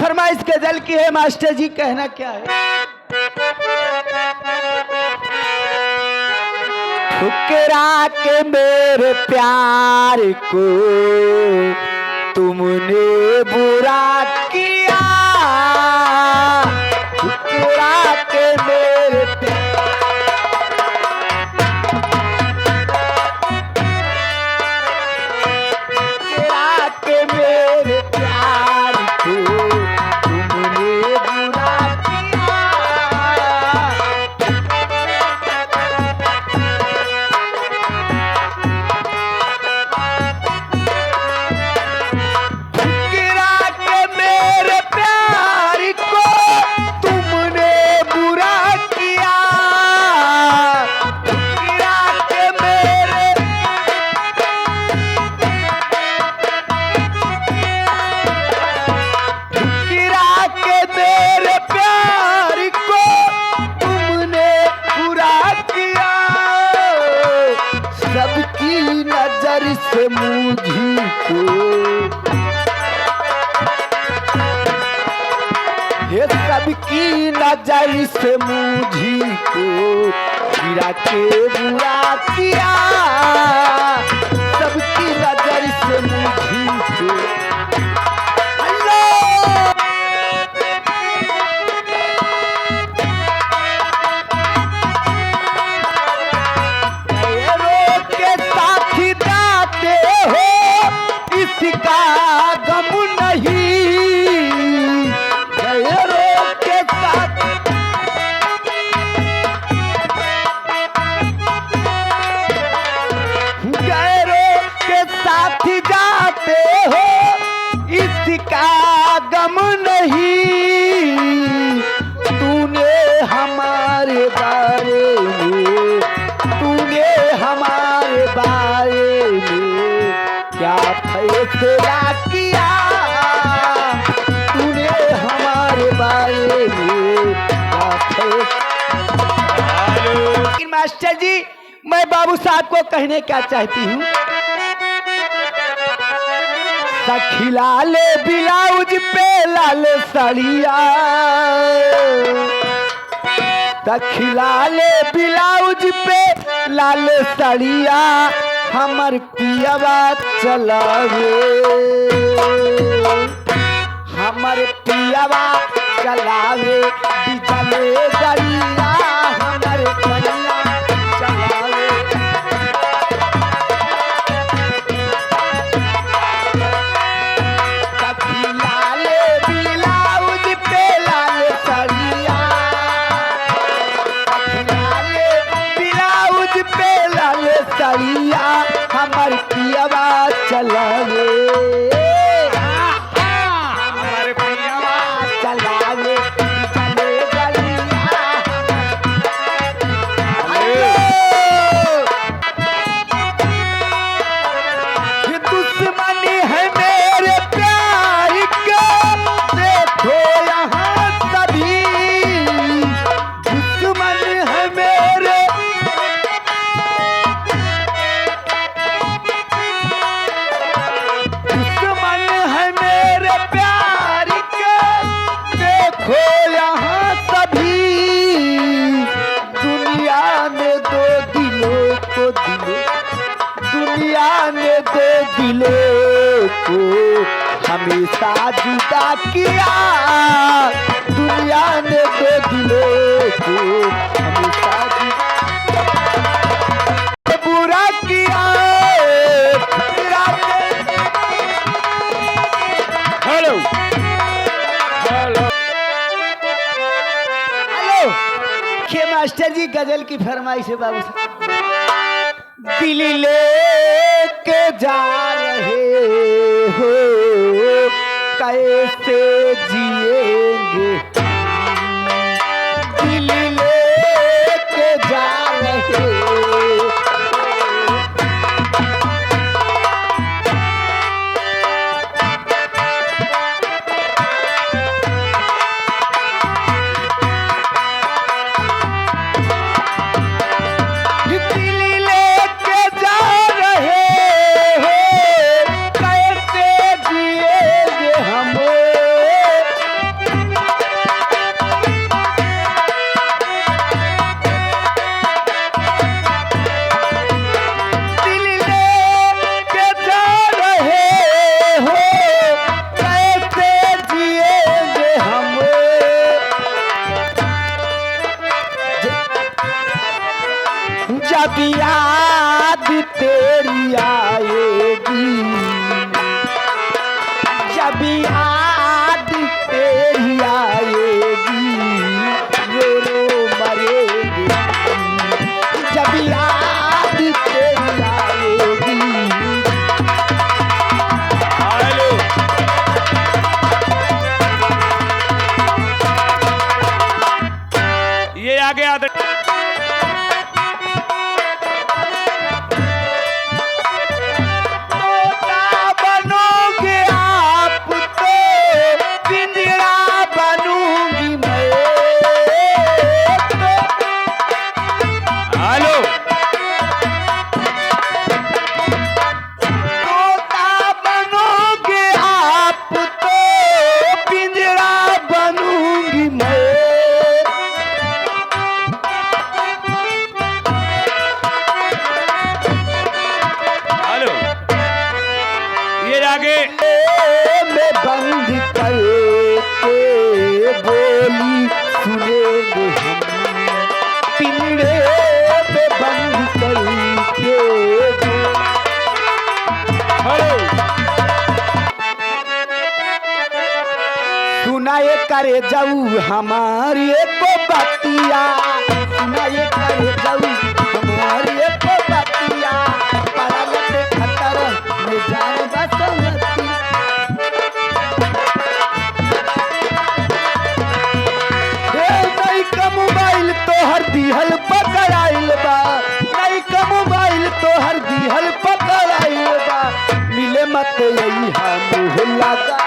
फरमाइश गजल की है मास्टर जी, कहना क्या है? ठुकरा के मेरे प्यार को तुमने बुरा किया, ठुकरा के मेरे ठुकरा के मेरे प्यार को तुमने बुरा किया। ठुकरा के मेरे प्यार को तुमने बुरा किया, ठुकरा के मेरे ठुकरा के मेरे प्यार को तुमने बुरा किया। सबकी नजर से मुझको ये सबकी नजर से मुझको गिरा के बुरा किया, सबकी नजर से मुझको। गैरों के साथ जाते हो इसका गम नहीं, गैरों के साथ गैरों के साथ जाते हो इसका गम नहीं। तूने हमारे बारे में तूने हमारे बारे में क्या फैसला किया, तूने हमारे बारे में क्या फैसला। लेकिन मास्टर जी मैं बाबू साहब को कहने क्या चाहती हूँ, सखी लाल ब्लाउज पे लाल साड़िया, सखी लाल ब्लाउज पे लाल साड़िया हमर पियवा चलावे, हमर पियवा चलावे बिजले गरिया, हमर कन्या चलावे। सखी लाल ब्लाउज पे लाल साड़िया, सखी लाल ब्लाउज पे लाल साड़िया हमर पियवा चलावे, हमर पियवा चलावे बिजले गरिया। ये दुश्मनी है मेरे प्यार का, देखो यहाँ सभी दुश्मन है मेरे, दुश्मन है मेरे प्यार का, देखो यहाँ सभी। दुनिया ने दो दिलों को दुनिया ने दो दिलों को हमेशा जुदा किया, दुनिया ने दो दिलों को हमेशा बुरा किया। हेलो हेलो हेलो के मास्टर जी गजल की फरमाइश है बाबू साहब। दिल लेके जा रहे हो कैसे जिएंगे, दिल लेके जा रहे हो आगे आदर बनोगे आप तो पिंजरा बनूंगी मैं हेलो तोता बनोगे आप तो पिंजरा बनूंगी मैं हेलो ये आगे में बंद करके बोली सुनेंगे हम पिंजरे में बंद करके हेलो सुनाए करे जाऊ हमारी एको बतिया सुनाए करे जाऊ हमारी एको बतिया पड़ल खतर में जान बसवती हे नहीं का मोबाइल तो हर दिहल पकड़ाइल बा नहीं का मोबाइल तो हर दिहल पकड़ाइल बा मिले मत यही हम लगा